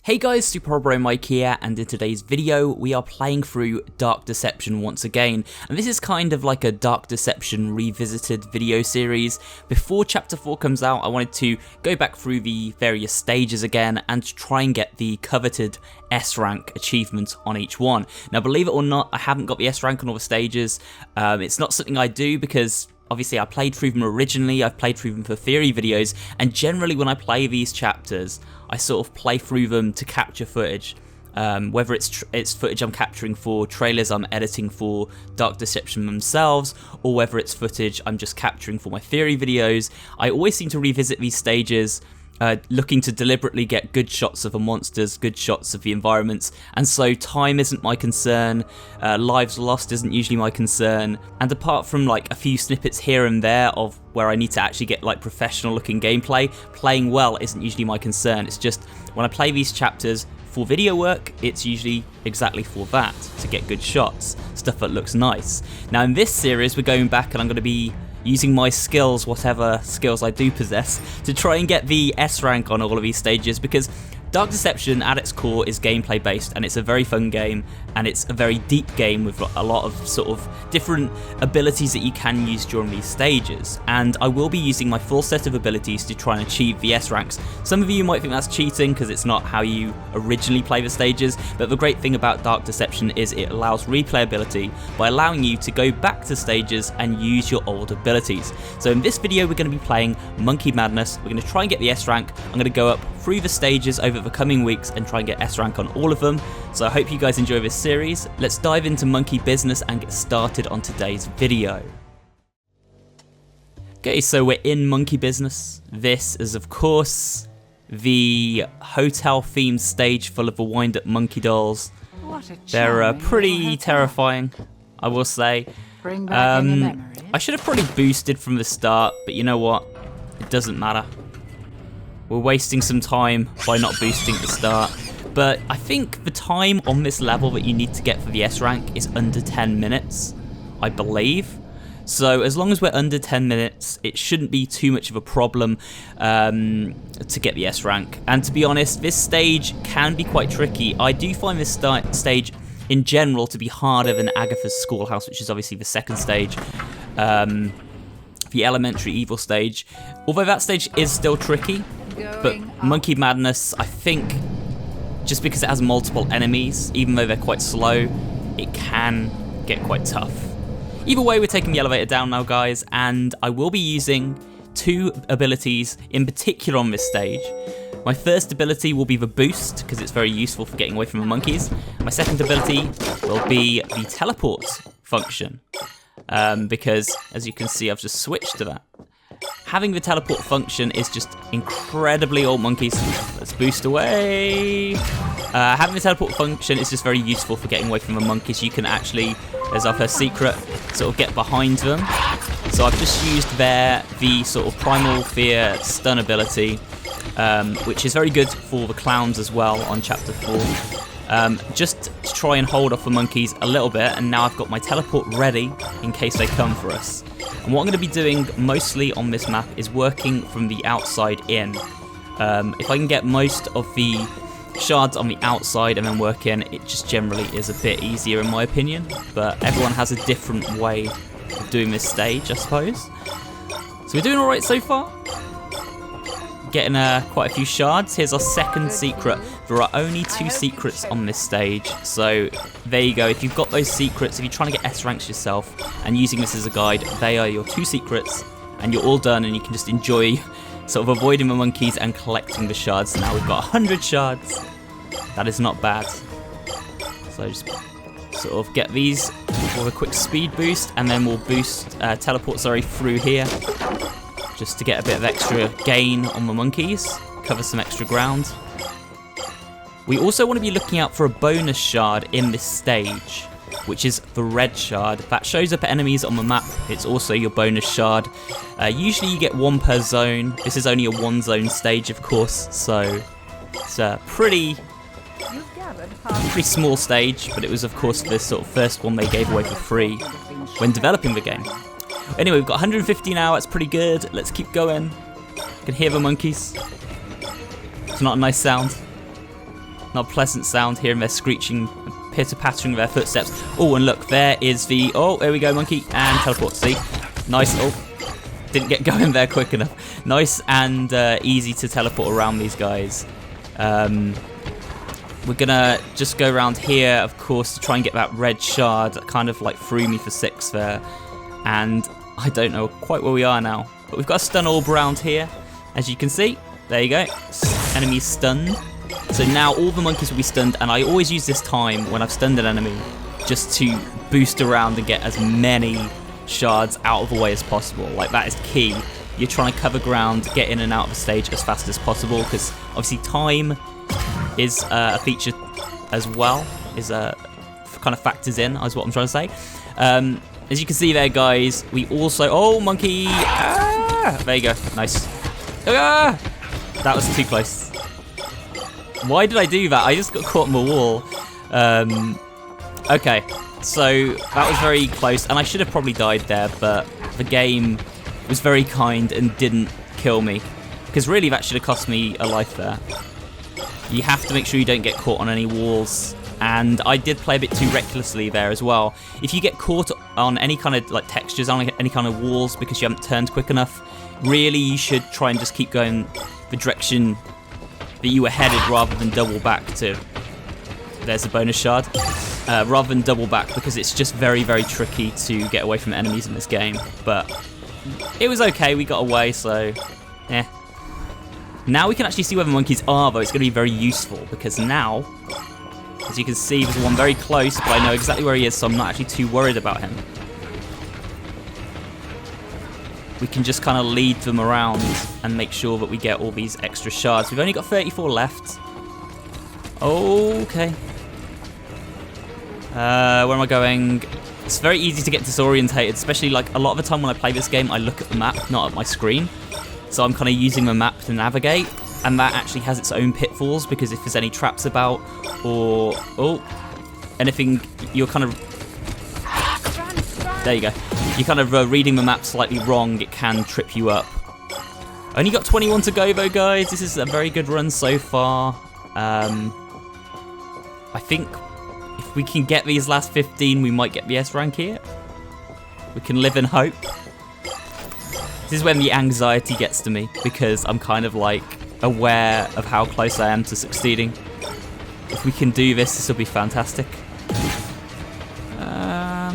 Hey guys, SuperHorrorBro Mike here, and in today's video we are playing through Dark Deception once again, and this is kind of like a Dark Deception revisited video series. Before Chapter 4 comes out, I wanted to go back through the various stages again and try and get the coveted S rank achievement on each one. Now believe it or not, I haven't got the S rank on all the stages. It's not something I do because obviously I played through them originally, I've played through them for theory videos, and generally when I play these chapters, I sort of play through them to capture footage. Whether it's footage I'm capturing for trailers I'm editing for Dark Deception themselves, or whether it's footage I'm just capturing for my theory videos, I always seem to revisit these stages, looking to deliberately get good shots of the monsters, good shots of the environments, and so time isn't my concern, lives lost isn't usually my concern, and apart from like a few snippets here and there of where I need to actually get like professional looking gameplay, playing well isn't usually my concern. It's just when I play these chapters for video work, it's usually exactly for that, to get good shots, stuff that looks nice. Now in this series we're going back and I'm going to be using my skills, whatever skills I do possess, to try and get the S rank on all of these stages, because Dark Deception at its core is gameplay based, and it's a very fun game, and it's a very deep game with a lot of sort of different abilities that you can use during these stages, and I will be using my full set of abilities to try and achieve the S ranks. Some of you might think that's cheating because it's not how you originally play the stages, but the great thing about Dark Deception is it allows replayability by allowing you to go back to stages and use your old abilities. So in this video we're going to be playing Monkey Madness. We're going to try and get the S rank. I'm going to go up through the stages over the coming weeks and try and get S rank on all of them. So I hope you guys enjoy this series. Let's dive into monkey business and get started on today's video. Okay, so we're in monkey business. This is of course the hotel themed stage full of the wind up monkey dolls. They're pretty terrifying, I will say. Bring back in the memories. I should have probably boosted from the start, but you know what? It doesn't matter. We're wasting some time by not boosting at the start, but I think the time on this level that you need to get for the S rank is under 10 minutes, I believe. So as long as we're under 10 minutes, it shouldn't be too much of a problem to get the S rank. And to be honest, this stage can be quite tricky. I do find this stage in general to be harder than Agatha's Schoolhouse, which is obviously the second stage. The elementary evil stage, although that stage is still tricky, but Monkey Madness, I think, just because it has multiple enemies, even though they're quite slow, it can get quite tough. Either way, we're taking the elevator down now, guys, and I will be using two abilities in particular on this stage. My first ability will be the boost, because it's very useful for getting away from the monkeys. My second ability will be the teleport function, because as you can see, I've just switched to that. Having the teleport function is just incredibly old monkeys. Let's boost away. Having the teleport function is just very useful for getting away from the monkeys. You can actually, as our first secret, sort of get behind them. So I've just used there the sort of Primal Fear stun ability, which is very good for the clowns as well on Chapter 4. Just to try and hold off the monkeys a little bit, and now I've got my teleport ready in case they come for us. And what I'm going to be doing mostly on this map is working from the outside in. If I can get most of the shards on the outside and then work in, it just generally is a bit easier in my opinion, but everyone has a different way of doing this stage, I suppose. So we're doing alright so far. Getting quite a few shards. Here's our second secret. There are only 2 secrets on this stage, so there you go. If you've got those secrets, if you're trying to get S ranks yourself and using this as a guide, they are your 2 secrets, and you're all done, and you can just enjoy sort of avoiding the monkeys and collecting the shards. Now we've got 100 shards. That is not bad. So just sort of get these for a quick speed boost, and then we'll boost teleport through here, just to get a bit of extra gain on the monkeys, cover some extra ground. We also want to be looking out for a bonus shard in this stage, which is the red shard. That shows up enemies on the map. It's also your bonus shard. Usually you get 1 per zone. This is only a 1 zone stage, of course, so it's a pretty small stage, but it was of course the sort of first one they gave away for free when developing the game. Anyway, we've got 150 now, that's pretty good. Let's keep going. You can hear the monkeys. It's not a nice sound. Not a pleasant sound hearing their screeching, pitter-pattering of their footsteps. Oh, and look, there is the... Oh, there we go, monkey. And teleport, see? Nice. Oh, didn't get going there quick enough. Nice and easy to teleport around these guys. We're gonna just go around here, of course, to try and get that red shard that kind of like threw me for 6 there. And I don't know quite where we are now. But we've got a stun orb around here, as you can see. There you go. Enemy stunned. So now all the monkeys will be stunned, and I always use this time when I've stunned an enemy just to boost around and get as many shards out of the way as possible. Like, that is key. You're trying to cover ground, get in and out of the stage as fast as possible, because obviously time is a feature as well, kind of factors in, is what I'm trying to say. As you can see there, guys, we also... Oh, monkey! Ah! There you go. Nice. Ah! That was too close. Why did I do that? I just got caught in the wall. Okay, so that was very close, and I should have probably died there, but the game was very kind and didn't kill me, because really that should have cost me a life there. You have to make sure you don't get caught on any walls, and I did play a bit too recklessly there as well. If you get caught on any kind of like textures, on any kind of walls because you haven't turned quick enough, really you should try and just keep going the direction that you were headed rather than double back to... There's a bonus shard. Rather than double back, because it's just very, very tricky to get away from enemies in this game. But it was okay, we got away, so... eh. Now we can actually see where the monkeys are, though. It's going to be very useful, because now, as you can see, there's one very close, but I know exactly where he is, so I'm not actually too worried about him. We can just kind of lead them around and make sure that we get all these extra shards. We've only got 34 left. Okay. Where am I going? It's very easy to get disorientated, especially like a lot of the time when I play this game, I look at the map, not at my screen. So I'm kind of using the map to navigate, and that actually has its own pitfalls, because if there's any traps about or anything, you're kind of... There you go. You're kind of reading the map slightly wrong, it can trip you up. Only got 21 to go though, guys. This is a very good run so far. I think if we can get these last 15, we might get the S rank here. We can live in hope. This is when the anxiety gets to me, because I'm kind of like aware of how close I am to succeeding. If we can do this, this will be fantastic.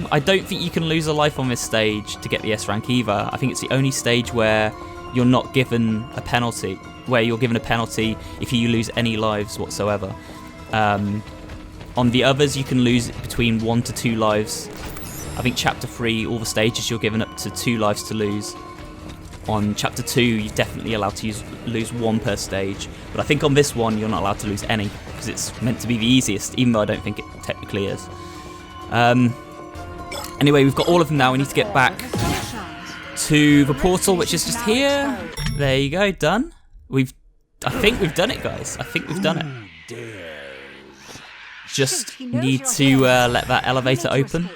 I don't think you can lose a life on this stage to get the S rank either. I think it's the only stage where you're not given a penalty, where you're given a penalty if you lose any lives whatsoever. On the others, you can lose between 1 to 2 lives. I think Chapter 3, all the stages, you're given up to 2 lives to lose. On Chapter 2, you're definitely allowed to lose 1 per stage. But I think on this one, you're not allowed to lose any, because it's meant to be the easiest, even though I don't think it technically is. Anyway, we've got all of them now. We need to get back to the portal, which is just here. There you go, done. I think we've done it, guys. I think we've done it. Just need to let that elevator open.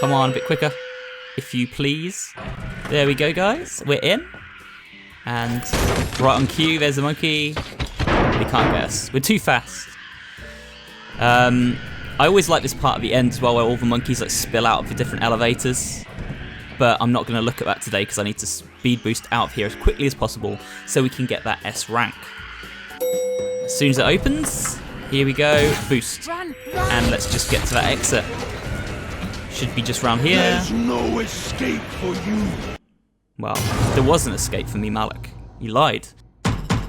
Come on, a bit quicker, if you please. There we go, guys. We're in. And right on cue, there's a monkey. They can't get us. We're too fast. I always like this part at the end as well, where all the monkeys like spill out of the different elevators. But I'm not going to look at that today, because I need to speed boost out of here as quickly as possible so we can get that S rank. As soon as it opens, here we go, boost. And let's just get to that exit. Should be just round here. There's no escape for you. Well, there was an escape for me, Malik. You lied.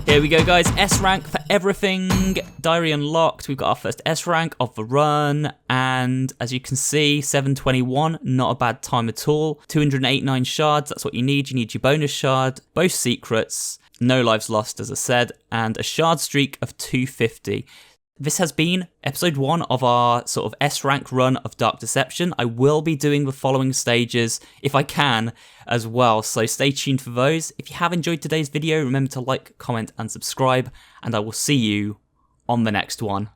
Here we go, guys. S rank for everything. Diary unlocked. We've got our first S rank of the run. And as you can see, 721. Not a bad time at all. 289 shards. That's what you need. You need your bonus shard. Both secrets. No lives lost, as I said. And a shard streak of 250. This has been episode 1 of our sort of S rank run of Dark Deception. I will be doing the following stages, if I can, as well, so stay tuned for those. If you have enjoyed today's video, remember to like, comment, and subscribe, and I will see you on the next one.